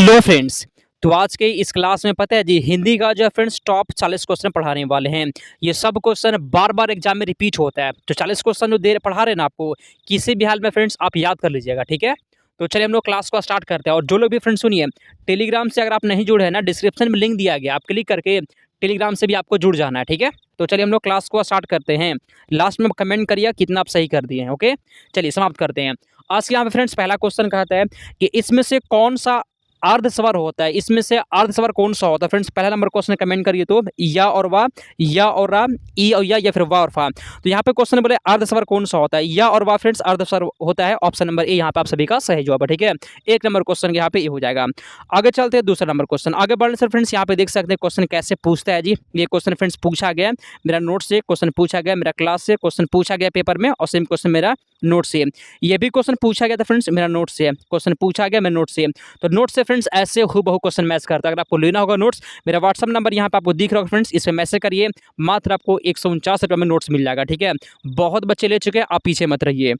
Hello friends. तो आज के इस क्लास में पता है जी हिंदी का जो है फ्रेंड्स टॉप 40 क्वेश्चन पढ़ाने वाले हैं। ये सब क्वेश्चन बार बार एग्जाम में रिपीट होता है, तो 40 क्वेश्चन जो दे पढ़ा रहे हैं ना आपको, किसी भी हाल में फ्रेंड्स आप याद कर लीजिएगा, ठीक है। तो चलिए हम लोग क्लास को स्टार्ट करते हैं। और जो लोग भी फ्रेंड्स सुनिए, टेलीग्राम से अगर आप नहीं जुड़े हैं ना, डिस्क्रिप्शन में लिंक दिया गया, आप क्लिक करके टेलीग्राम से भी आपको जुड़ जाना है, ठीक है। तो चलिए हम लोग क्लास को स्टार्ट करते हैं। लास्ट में कमेंट करिए कितना आप सही कर दिए हैं। ओके, चलिए समाप्त करते हैं। आज के यहाँ पे फ्रेंड्स पहला क्वेश्चन कहता है कि इसमें से कौन सा अर्धस्वर होता है, इसमें से अर्धस्वर कौन सा होता है। फ्रेंड्स पहला नंबर क्वेश्चन कमेंट करिए तो या और वा, या और रा, ई और या फिर वा और फा। तो यहाँ पे क्वेश्चन बोले अर्धस्वर कौन सा होता है, या और वा फ्रेंड्स अर्धस्वर होता है। ऑप्शन नंबर ए यहाँ पे आप सभी का सही जवाब है, ठीक है। एक नंबर क्वेश्चन यहाँ पे ये हो जाएगा। आगे चलते हैं दूसरा नंबर क्वेश्चन। आगे बढ़ने से फ्रेंड्स यहाँ पे देख सकते हैं क्वेश्चन कैसे पूछता है जी। ये क्वेश्चन फ्रेंड्स पूछा गया मेरा नोट से, क्वेश्चन पूछा गया मेरा क्लास से, क्वेश्चन पूछा गया पेपर में, और सेम क्वेश्चन मेरा नोट से। ये भी क्वेश्चन पूछा गया था फ्रेंड्स मेरा नोट से, क्वेश्चन पूछा गया मेरा नोट से। तो नोट से फ्रेंड्स ऐसे हूबहू क्वेश्चन मैच करता है। अगर आपको लेना होगा नोट्स, मेरा व्हाट्सअप नंबर यहाँ पे आपको दिख रहा होगा फ्रेंड्स, इस पर मैसेज करिए। मात्र आपको 149 रुपये में नोट्स मिल जाएगा, ठीक है। बहुत बच्चे ले चुके हैं, आप पीछे मत रहिए।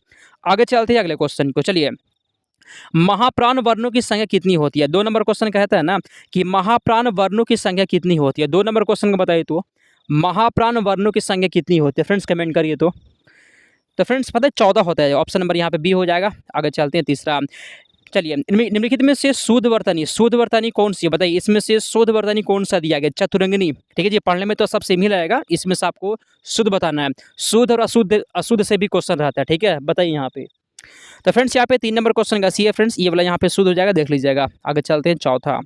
आगे चलते हैं अगले क्वेश्चन को। चलिए, महाप्राण वर्णों की संख्या कितनी होती है। 2 नंबर क्वेश्चन कहता है ना कि महाप्राण वर्णों की संख्या कितनी होती है। 2 नंबर क्वेश्चन को बताइए तो महाप्राण वर्णों की संख्या कितनी होती है। फ्रेंड्स कमेंट करिए तो फ्रेंड्स पता है 14 होता है। ऑप्शन नंबर यहाँ पे बी हो जाएगा। आगे चलते हैं तीसरा। चलिए, निम्नलिखित में से शुद्ध वर्तनी कौन सी है, बताइए। इसमें से शुद्ध वर्तनी कौन सा दिया गया, चतुरंगिनी, ठीक है जी। पढ़ने में तो सब सेम ही रहेगा, इसमें से आपको शुद्ध बताना है। शुद्ध और अशुद्ध से भी क्वेश्चन रहता है, ठीक है। बताइए यहाँ पे। तो फ्रेंड्स यहाँ पे 3 नंबर क्वेश्चन का सी है फ्रेंड्स, ये वाला यहाँ पे शुद्ध हो जाएगा, देख लीजिएगा। आगे चलते हैं चौथा।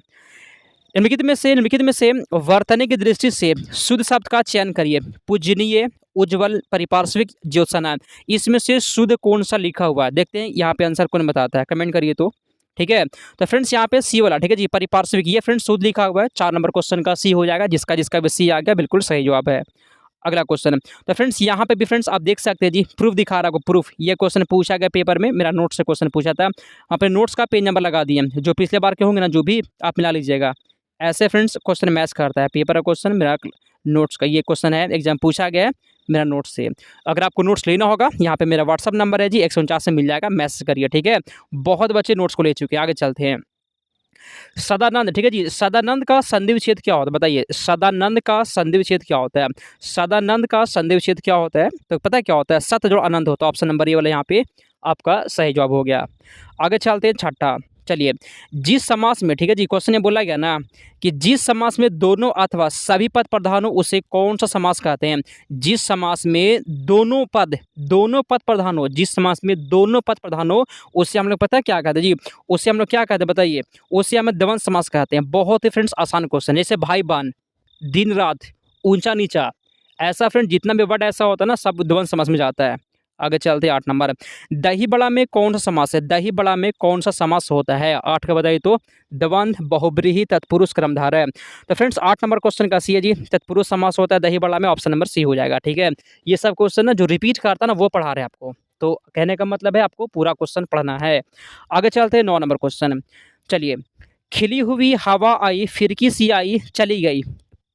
निम्नलिखित में से वर्तनी की दृष्टि से शुद्ध शब्द का चयन करिए। पूजनीय, उज्ज्वल, परिपार्श्विक, ज्योत्सना। इसमें से शुद्ध कौन सा लिखा हुआ है, देखते हैं यहाँ पे आंसर कौन बताता है, कमेंट करिए तो, ठीक है। तो फ्रेंड्स यहाँ पे सी वाला, ठीक है जी, परिपार्श्विक, ये फ्रेंड्स शुद्ध लिखा हुआ है। 4 नंबर क्वेश्चन का सी हो जाएगा। जिसका जिसका भी सी आ गया बिल्कुल सही जवाब है। अगला क्वेश्चन। तो फ्रेंड्स यहाँ पे भी फ्रेंड्स आप देख सकते हैं जी, प्रूफ दिखा रहा है, प्रूफ। ये क्वेश्चन पूछा गया पेपर में, मेरा नोट से क्वेश्चन पूछा था। वहाँ पे नोट्स का पेज नंबर लगा दिए, जो पिछले बार के होंगे ना, जो भी आप मिला लीजिएगा। ऐसे फ्रेंड्स क्वेश्चन मैच करता है। पेपर का क्वेश्चन मेरा नोट्स का ये क्वेश्चन है, एग्जाम पूछा गया है मेरा नोट्स से। अगर आपको नोट्स लेना होगा, यहाँ पे मेरा व्हाट्सअप नंबर है जी, 149 से मिल जाएगा, मैसेज करिए, ठीक है। बहुत बच्चे नोट्स को ले चुके हैं। आगे चलते हैं। सदानंद, ठीक है जी, सदानंद का संधि विच्छेद क्या होता है, बताइए। सदानंद का संधि विच्छेद क्या होता है। सदानंद का संधि विच्छेद क्या होता है, तो पता है क्या होता है, सत जो आनंद होता है। ऑप्शन नंबर ये वाला यहाँ पे आपका सही जवाब हो गया। आगे चलते हैं छठा। चलिए, जिस समास में, ठीक है जी, क्वेश्चन में बोला गया ना कि जिस समास में दोनों अथवा सभी पद प्रधान हो उसे कौन सा समास कहते हैं। जिस समास में दोनों पद प्रधान हो, जिस समास में दोनों पद प्रधान हो, उसे हम लोग पता है क्या कहते हैं जी, उसे हम लोग क्या कहते हैं, बताइए। उसे हमें द्वंद्व समास कहते हैं। बहुत ही फ्रेंड्स आसान क्वेश्चन, जैसे भाई बहन, दिन रात, ऊंचा नीचा, ऐसा फ्रेंड जितना भी वर्ड ऐसा होता है ना, सब द्वंद्व समास में जाता है। आगे चलते हैं 8 नंबर। दही बड़ा में कौन सा समास है। दही बड़ा में कौन सा समास होता है। 8 का बताइए तो द्वंद्व, बहुब्रीहि, तत्पुरुष, क्रमधारय है। तो फ्रेंड्स 8 नंबर क्वेश्चन का सी है जी, तत्पुरुष समास होता है दही बड़ा में। ऑप्शन नंबर सी हो जाएगा, ठीक है। ये सब क्वेश्चन ना जो रिपीट करता है ना, वो पढ़ा रहे हैं आपको, तो कहने का मतलब है आपको पूरा क्वेश्चन पढ़ना है। आगे चलते हैं 9 नंबर क्वेश्चन। चलिए, खिली हुई हवा आई, फिरकी सी आई, चली गई,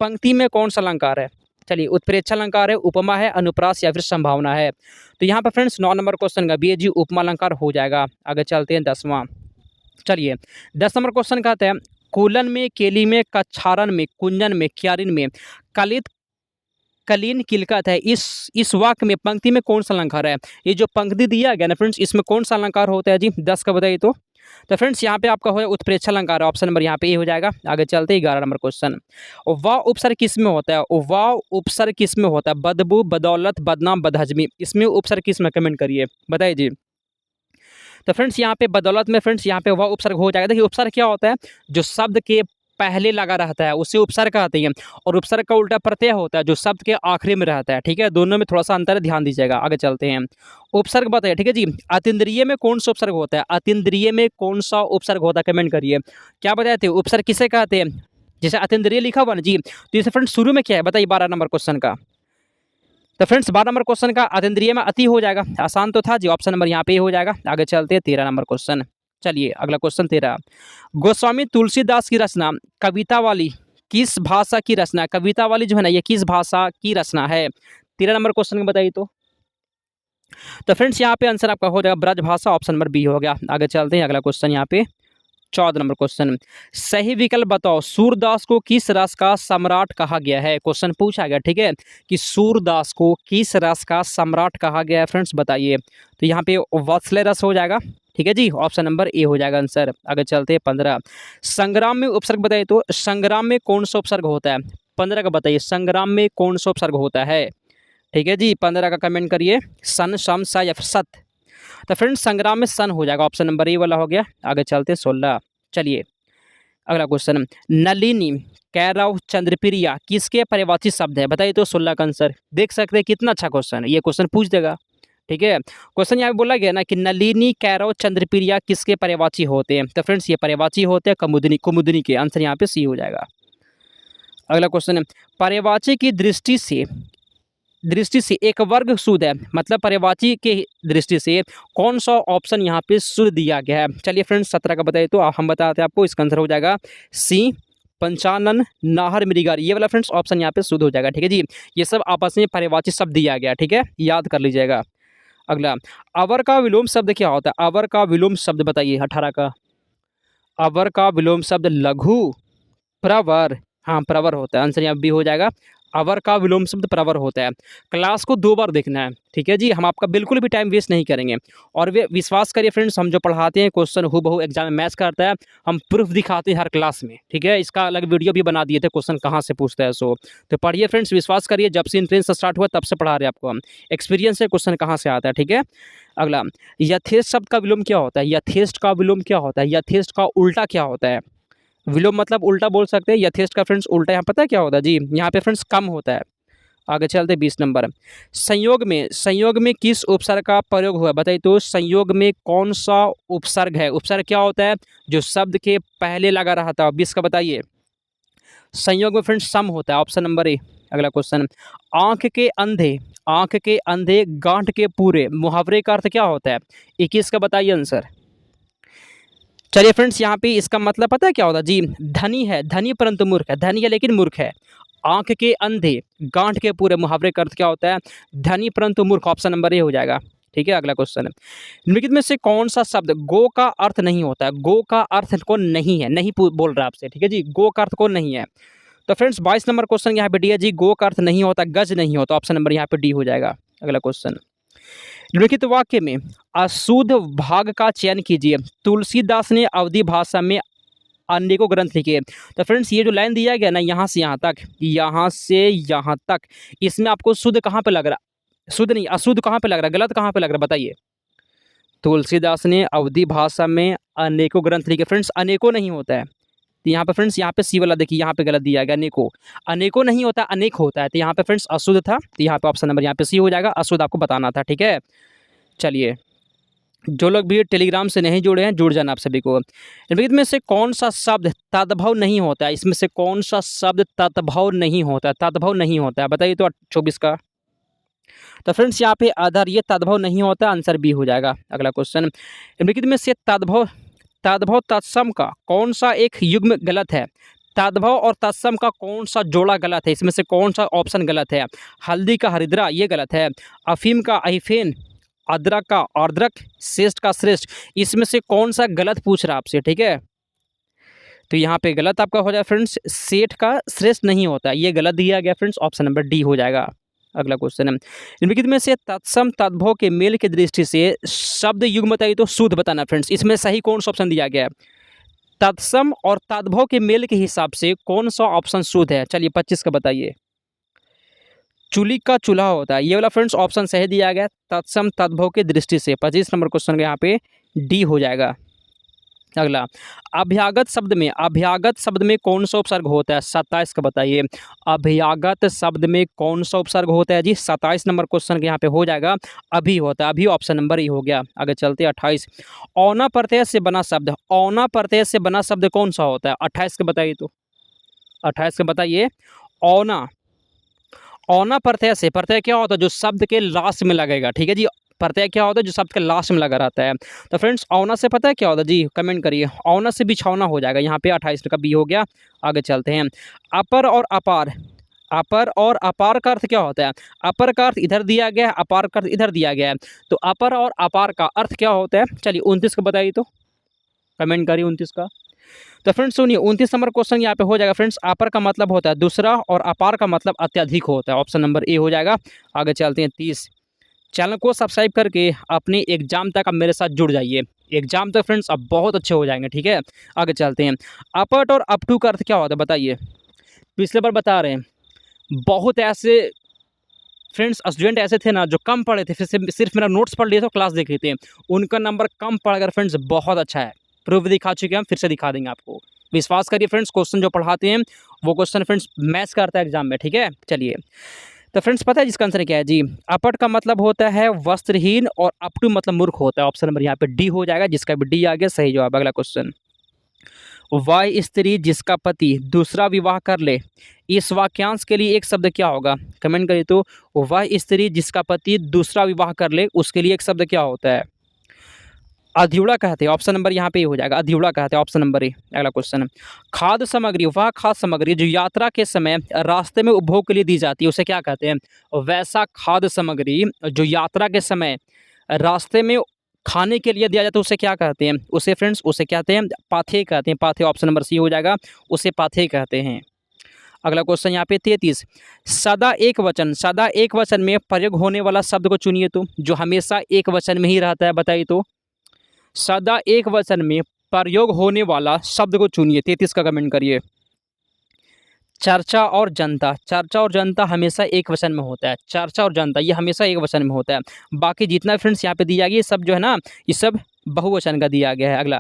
पंक्ति में कौन सा अलंकार है। चलिए, उत्प्रेक्षा अलंकार है, उपमा है, अनुप्रास या फिर संभावना है। तो यहाँ पर फ्रेंड्स 9 नंबर क्वेश्चन का बी जी उपमा अलंकार हो जाएगा। आगे चलते हैं 10वां। चलिए, 10 नंबर क्वेश्चन कहते हैं कूलन में, केली में, कच्छारन में, कुंजन में, क्यारिन में, कलित, कलीन, किलकत है। इस वाक्य में पंक्ति में कौन सा अलंकार है। ये जो पंक्ति दिया गया ना फ्रेंड्स, इसमें कौन सा अलंकार होता है जी, 10 का बताइए तो फ्रेंड्स यहाँ पे आपका हो उत्प्रेक्षा अलंकार है। ऑप्शन नंबर यहाँ पे ए हो जाएगा। आगे चलते हैं 11 नंबर क्वेश्चन। वाह उपसर्ग किस में होता है। वाह उपसर्ग किस में होता है। बदबू, बदौलत, बदनाम, बदहजमी, इसमें उपसर्ग किस में, कमेंट करिए, बताइए जी। तो फ्रेंड्स यहाँ पे बदौलत में फ्रेंड्स यहाँ पे वाह उपसर्ग हो जाएगा। देखिए, उपसर्ग क्या होता है, जो शब्द के पहले लगा रहता है उसे उपसर्ग कहते हैं, और उपसर्ग का उल्टा प्रत्यय होता है जो शब्द के आखिरी में रहता है, ठीक है। दोनों में थोड़ा सा अंतर है, ध्यान दीजिएगा। आगे चलते हैं। उपसर्ग बताइए, ठीक है जी। अतीन्द्रिय में कौन सा उपसर्ग होता है। अतीन्द्रिय में कौन सा उपसर्ग होता है, कमेंट करिए। क्या बताते हैं, उपसर्ग किसे कहते हैं। जैसे अतीन्द्रिय लिखा हुआ ना जी, तो इसे फ्रेंड्स शुरू में क्या है, बताइए। 12 नंबर क्वेश्चन का। तो फ्रेंड्स 12 नंबर क्वेश्चन का अतीन्द्रिय में अति हो जाएगा। आसान तो था जी, ऑप्शन नंबर यहाँ पे हो जाएगा। आगे चलते हैं 13 नंबर क्वेश्चन। चलिए, अगला क्वेश्चन 13। गोस्वामी तुलसीदास की रचना कविता वाली किस भाषा की रचना। कविता वाली जो है ना, ये किस भाषा की रचना है। 13 नंबर क्वेश्चन में बताइए तो फ्रेंड्स यहाँ पे आंसर आपका हो जाएगा ब्रज भाषा। ऑप्शन नंबर बी हो गया। आगे चलते हैं अगला क्वेश्चन यहाँ पे 14 नंबर क्वेश्चन, सही विकल्प बताओ, सूरदास को किस रस का सम्राट कहा गया है? क्वेश्चन पूछा गया, ठीक है, कि सूरदास को किस रस का सम्राट कहा गया है फ्रेंड्स, बताइए। तो यहाँ पे वात्सल्य रस हो जाएगा, ठीक है जी, ऑप्शन नंबर ए हो जाएगा आंसर। आगे चलते हैं 15, संग्राम में उपसर्ग बताइए, तो संग्राम में कौन सा उपसर्ग होता है? 15 का बताइए, संग्राम में कौन सा उपसर्ग होता है? ठीक है जी, 15 का कमेंट करिए, सन, शम, सा या फिर सत। तो फ्रेंड्स संग्राम में सन हो जाएगा, ऑप्शन नंबर ए वाला हो गया। आगे चलते 16, चलिए अगला क्वेश्चन, नलिनी, कैरव, चंद्रप्रिया किसके पर्यायवाची शब्द है? बताइए तो 16 का आंसर। देख सकते हैं कितना अच्छा क्वेश्चन है, ये क्वेश्चन पूछ देगा, ठीक है। क्वेश्चन यहाँ पे बोला गया ना कि नलिनी, कैरव, चंद्रप्रिया किसके पर्यायवाची होते हैं? तो फ्रेंड्स ये पर्यायवाची होते हैं कुमुदनी, कुमुदनी के। आंसर यहाँ पे सी हो जाएगा। अगला क्वेश्चन है, पर्यायवाची की दृष्टि से एक वर्ग शुद्ध है, मतलब पर्यायवाची के दृष्टि से कौन सा ऑप्शन यहाँ पे शुद्ध दिया गया है? चलिए फ्रेंड्स 17 का बताइए, तो हम बताते हैं आपको, इसका आंसर हो जाएगा सी, पंचानन, नाहर, मृगारी, ये वाला फ्रेंड्स ऑप्शन यहाँ पे शुद्ध हो जाएगा, ठीक है जी। ये सब आपस में पर्यायवाची शब्द दिया गया, ठीक है, याद कर लीजिएगा। अगला, अवर का विलोम शब्द क्या होता है? अवर का विलोम शब्द बताइए, 18 का। अवर का विलोम शब्द लघु, प्रवर, हाँ प्रवर होता है, आंसर यहाँ बी हो जाएगा। अवर का विलोम शब्द प्रवर होता है। क्लास को 2 बार देखना है, ठीक है जी, हम आपका बिल्कुल भी टाइम वेस्ट नहीं करेंगे। और वे विश्वास करिए फ्रेंड्स, हम जो पढ़ाते हैं क्वेश्चन हूबहू एग्जाम में मैच करता है, हम प्रूफ दिखाते हैं हर क्लास में, ठीक है। इसका अलग वीडियो भी बना दिए थे, क्वेश्चन कहाँ से पूछता है सो। तो पढ़िए फ्रेंड्स, विश्वास करिए, जब से इंट्रेंस स्टार्ट हुआ तब से पढ़ा रहे हैं आपको हम, एक्सपीरियंस है क्वेश्चन कहाँ से आता है, ठीक है। अगला, यथेष्ट शब्द का विलोम क्या होता है? यथेष्ट का विलोम क्या होता है? यथेष्ट का उल्टा क्या होता है? विलोम मतलब उल्टा बोल सकते हैं, यथेष्ट का फ्रेंड्स उल्टा यहाँ पता है क्या होता है जी? यहाँ पे फ्रेंड्स कम होता है। आगे चलते 20 नंबर, संयोग में किस उपसर्ग का प्रयोग हुआ? बताइए तो संयोग में कौन सा उपसर्ग है? उपसर्ग क्या होता है? जो शब्द के पहले लगा रहा था। 20 का बताइए, संयोग में फ्रेंड्स सम होता है, ऑप्शन नंबर ए। अगला क्वेश्चन, आंख के अंधे गांठ के पूरे, मुहावरे का अर्थ क्या होता है? 21 का बताइए आंसर। चलिए फ्रेंड्स, यहाँ पे इसका मतलब पता है क्या होता है जी? धनी है, धनी परंतु मूर्ख है, धनी है लेकिन मूर्ख है। आंख के अंधे गांठ के पूरे, मुहावरे का अर्थ क्या होता है? धनी परंतु मूर्ख, ऑप्शन नंबर ए हो जाएगा, ठीक है। अगला क्वेश्चन, निम्नलिखित में से कौन सा शब्द गो का अर्थ नहीं होता है? गो का अर्थ को नहीं है, नहीं बोल रहा आपसे, ठीक है जी, गो का अर्थ को नहीं है। तो फ्रेंड्स 22 नंबर क्वेश्चन यहाँ पे डी है जी, गो का अर्थ नहीं होता, गज नहीं होता, ऑप्शन नंबर यहाँ पे डी हो जाएगा। अगला क्वेश्चन, निम्नलिखित वाक्य में अशुद्ध भाग का चयन कीजिए। तुलसीदास ने अवधी भाषा में अनेकों ग्रंथ लिखे। तो फ्रेंड्स ये जो लाइन दिया गया ना, यहाँ से यहाँ तक, यहाँ से यहाँ तक, इसमें आपको शुद्ध कहाँ पे लग रहा? शुद्ध नहीं, अशुद्ध कहाँ पे लग रहा है? गलत कहाँ पे लग रहा है बताइए? तुलसीदास ने अवधी भाषा में अनेकों ग्रंथ लिखे, फ्रेंड्स अनेकों नहीं होता है। तो यहाँ पे फ्रेंड्स, यहाँ पे सी वाला देखिए, यहाँ पे गलत दिया गया, अनेकों, अनेकों नहीं होता, अनेक होता है। तो यहाँ पे फ्रेंड्स अशुद्ध था, तो यहाँ पे ऑप्शन नंबर यहाँ पे सी हो जाएगा, अशुद्ध आपको बताना था, ठीक है। चलिए, जो लोग भी टेलीग्राम से नहीं जुड़े हैं, जुड़ जाना आप सभी को। निम्नलिखित में से कौन सा शब्द तद्भव नहीं होता है? इसमें से कौन सा शब्द तद्भव नहीं होता है? तद्भव नहीं होता है, बताइए तो 24 का। तो फ्रेंड्स यहाँ पे अदर, ये तद्भव नहीं होता, आंसर बी हो जाएगा। अगला क्वेश्चन, निम्नलिखित में से तद्भव तत्सम का कौन सा एक युग्म गलत है? तद्भव और तत्सम का कौन सा जोड़ा गलत है? इसमें से कौन सा ऑप्शन गलत है? हल्दी का हरिद्रा, ये गलत है। अफीम का अहिफेन, अदरक का आर्द्रक, श्रेष्ठ का श्रेष्ठ, इसमें से कौन सा गलत पूछ रहा है आपसे, ठीक है। तो यहाँ पे गलत आपका हो जाएगा फ्रेंड्स, सेठ का श्रेष्ठ नहीं होता, ये गलत दिया गया फ्रेंड्स, ऑप्शन नंबर डी हो जाएगा। अगला क्वेश्चन है, निम्नलिखित में से तत्सम तद्भव के मेल की दृष्टि से शब्द युग्म बताइए तो शुद्ध बताना फ्रेंड्स। इसमें सही कौन सा ऑप्शन दिया गया है? तत्सम और तद्भव के मेल के हिसाब से कौन सा ऑप्शन शुद्ध है? चलिए 25 का बताइए। चूल्ही का चूल्हा होता है, ये वाला फ्रेंड्स ऑप्शन सही दिया गया, तत्सम तद्भव की दृष्टि से। 25 नंबर क्वेश्चन का यहाँ पे डी हो जाएगा। अगला, अभ्यागत शब्द में कौन सा उपसर्ग होता है? 27 का बताइए। अभ्यागत शब्द में कौन सा उपसर्ग होता है जी? 27 नंबर क्वेश्चन के यहाँ पे हो जाएगा, अभी होता है, अभी ऑप्शन नंबर ही हो गया। आगे चलते 28, औना प्रत्यय से बना शब्द, औना प्रत्यय से बना शब्द कौन सा होता है? 28 का बताइए तो, 28 का बताइए। औना, औना प्रत्यय से, प्रत्यय क्या होता है? जो शब्द के लास्ट में लगेगा, ठीक है जी, प्रत्यय क्या होता है? जो शब्द के लास्ट में लगा रहता है। तो फ्रेंड्स औना से पता है क्या होता है जी? कमेंट करिए। औना से बिछौना हो जाएगा, यहाँ पे 28 का बी हो गया। आगे चलते हैं, अपर और अपार, अपर और अपार का अर्थ क्या होता है? अपर का अर्थ इधर दिया गया है, अपार का अर्थ इधर दिया गया है, तो अपर और अपार का अर्थ क्या होता है? चलिए 29 को बताइए तो। कमेंट करिए 29 का। तो फ्रेंड्स सुनिए 29 नंबर क्वेश्चन यहाँ पे हो जाएगा फ्रेंड्स, अपर का मतलब होता है दूसरा और अपार का मतलब अत्यधिक होता है, ऑप्शन नंबर ए हो जाएगा। आगे चलते हैं 30। चैनल को सब्सक्राइब करके अपने एग्जाम तक आप मेरे साथ जुड़ जाइए, एग्जाम तक फ्रेंड्स अब बहुत अच्छे हो जाएंगे, ठीक है। आगे चलते हैं, अपट और अप टू का अर्थ क्या होता है बताइए। पिछले बार बता रहे हैं, बहुत ऐसे फ्रेंड्स स्टूडेंट ऐसे थे ना जो कम पढ़े थे, फिर से सिर्फ मेरा नोट्स पढ़ लिए थे, क्लास देख लेते हैं, उनका नंबर कम पढ़कर फ्रेंड्स बहुत अच्छा है, प्रूफ दिखा चुके हैं हम, फिर से दिखा देंगे आपको, विश्वास करिए फ्रेंड्स। क्वेश्चन जो पढ़ाते हैं वो क्वेश्चन फ्रेंड्स मैच करता है एग्जाम में, ठीक है। चलिए तो फ्रेंड्स पता है जिसका आंसर क्या है जी, अपट का मतलब होता है वस्त्रहीन और अप टू मतलब मूर्ख होता है, ऑप्शन नंबर यहाँ पे डी हो जाएगा, जिसका भी डी आ गया सही जवाब। अगला क्वेश्चन, वह स्त्री जिसका पति दूसरा विवाह कर ले, इस वाक्यांश के लिए एक शब्द क्या होगा, कमेंट करिए। तो वह स्त्री जिसका पति दूसरा विवाह कर ले, उसके लिए एक शब्द क्या होता है, अध्युड़ा कहते हैं, ऑप्शन नंबर यहाँ पे हो जाएगा, अध्युड़ा कहते हैं, ऑप्शन नंबर ए। अगला क्वेश्चन, खाद्य सामग्री, वह खाद्य सामग्री जो यात्रा के समय रास्ते में उपभोग के लिए दी जाती है उसे क्या कहते हैं, वैसा खाद्य सामग्री जो यात्रा के समय रास्ते में खाने के लिए दिया जाता है उसे क्या कहते हैं, उसे फ्रेंड्स उसे कहते हैं पाथेय कहते हैं, पाथेय, ऑप्शन नंबर सी हो जाएगा, उसे पाथेय कहते हैं। अगला क्वेश्चन यहाँ पे 33, सदा एक वचन, सदा एक वचन में प्रयोग होने वाला शब्द को चुनिए, तो जो हमेशा एक वचन में ही रहता है बताइए, तो सदा एक वचन में प्रयोग होने वाला शब्द को चुनिए, 33 का कमेंट करिए। चर्चा और जनता, चर्चा और जनता हमेशा एक वचन में होता है, चर्चा और जनता ये हमेशा एक वचन में होता है, बाकी जितना फ्रेंड्स यहाँ पे दिया गया ये सब जो है ना, ये सब बहुवचन का दिया गया है। अगला,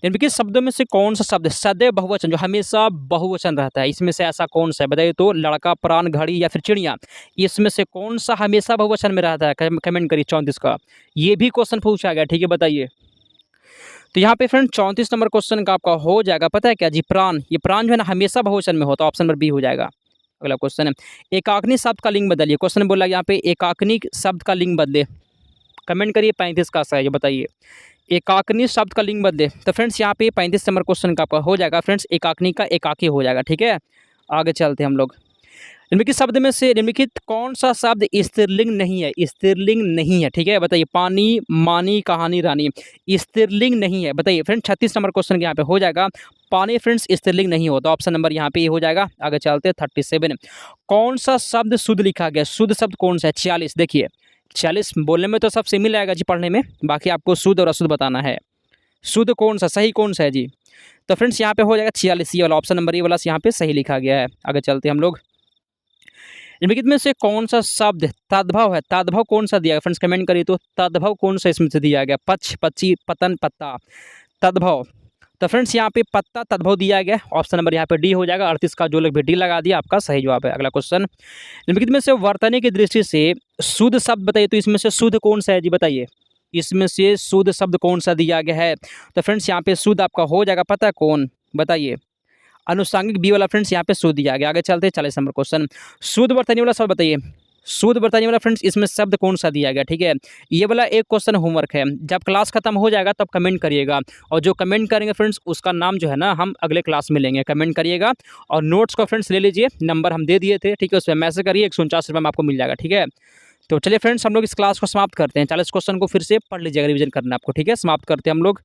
निम्नलिखित शब्दों में से कौन सा शब्द सदैव बहुवचन जो हमेशा बहुवचन रहता है, इसमें से ऐसा कौन सा है बताइए, तो लड़का, प्राण, घड़ी या फिर चिड़िया, इसमें से कौन सा हमेशा बहुवचन में रहता है, कमेंट करिए 34 का। ये भी क्वेश्चन पूछा गया, ठीक है, बताइए। तो यहाँ पे फ्रेंड 34 नंबर क्वेश्चन का आपका हो जाएगा पता है क्या जी, प्राण, ये प्राण जो है ना हमेशा बहुवचन में होता है, ऑप्शन नंबर बी हो जाएगा। अगला क्वेश्चन है, एकाग्नि शब्द का लिंग बदलिए, क्वेश्चन बोला यहाँ पे एकाग्नि शब्द का लिंग बदले, कमेंट करिए 35 का सही है, बताइए एकाग्नि शब्द का लिंग बदले। तो फ्रेंड्स यहाँ पे 35 नंबर क्वेश्चन का आपका हो जाएगा फ्रेंड्स, एकाग्नि का एकाकी हो जाएगा, ठीक है। आगे चलते हैं हम लोग, निम्नलिखित शब्द में से निम्नलिखित कौन सा शब्द स्त्रीलिंग नहीं है, स्त्रीलिंग नहीं है, ठीक है, बताइए। पानी, मानी, कहानी, रानी, स्त्रीलिंग नहीं है, बताइए फ्रेंड। 36 नंबर क्वेश्चन यहाँ पे हो जाएगा, पानी फ्रेंड्स स्त्रीलिंग नहीं होता, ऑप्शन नंबर यहाँ पे हो जाएगा। आगे चलते हैं 37, कौन सा शब्द शुद्ध लिखा गया, शुद्ध शब्द कौन सा है, 46, देखिए 46 बोलने में तो सब सिमिल आएगा जी, पढ़ने में बाकी आपको शुद्ध और अशुद्ध बताना है, शुद्ध कौन सा, सही कौन सा है जी। तो फ्रेंड्स यहाँ पे हो जाएगा 46, ये वाला ऑप्शन नंबर ये वाला यहाँ पे सही लिखा गया है। आगे चलते हैं हम लोग, निम्नलिखित में से कौन सा शब्द तद्भव है, तद्भव कौन सा दिया गया फ्रेंड्स, कमेंट करिए, तो तद्भव कौन सा इसमें से दिया गया, पक्ष, पक्षी, पतन, पत्ता, तद्भव। तो फ्रेंड्स यहाँ पे पत्ता तद्भव दिया गया, ऑप्शन नंबर यहाँ पे डी हो जाएगा, 38 का जो लोग भी डी लगा दिया आपका सही जवाब है। अगला क्वेश्चन, निम्नलिखित में से वर्तने की दृष्टि से शुद्ध शब्द बताइए, तो इसमें से शुद्ध कौन सा है जी, बताइए इसमें से शुद्ध शब्द कौन सा दिया गया है। तो फ्रेंड्स यहाँ पे शुद्ध आपका हो जाएगा पता है कौन, बताइए अनुसांगिक बी वाला फ्रेंड्स यहाँ पे शुद्ध दिया गया। आगे चलते हैं 40 नंबर क्वेश्चन, शुद्ध वर्तनी वाला शब्द बताइए, शुद्ध वर्तनी वाला फ्रेंड्स इसमें शब्द कौन सा दिया गया, ठीक है। ये वाला एक क्वेश्चन होमवर्क है, जब क्लास खत्म हो जाएगा तब कमेंट करिएगा, और जो कमेंट करेंगे फ्रेंड्स उसका नाम जो है ना हम अगले क्लास में लेंगे, कमेंट करिएगा। और नोट्स को फ्रेंड्स ले लीजिए, नंबर हम दे दिए थे, ठीक है, उस पर मैसेज करिए, 149 रुपये में आपको मिल जाएगा, ठीक है। तो चलिए फ्रेंड्स हम लोग इस क्लास को समाप्त करते हैं, 40 क्वेश्चन को फिर से पढ़ लीजिएगा, रिवीजन करना आपको, ठीक है। समाप्त करते हैं हम लोग।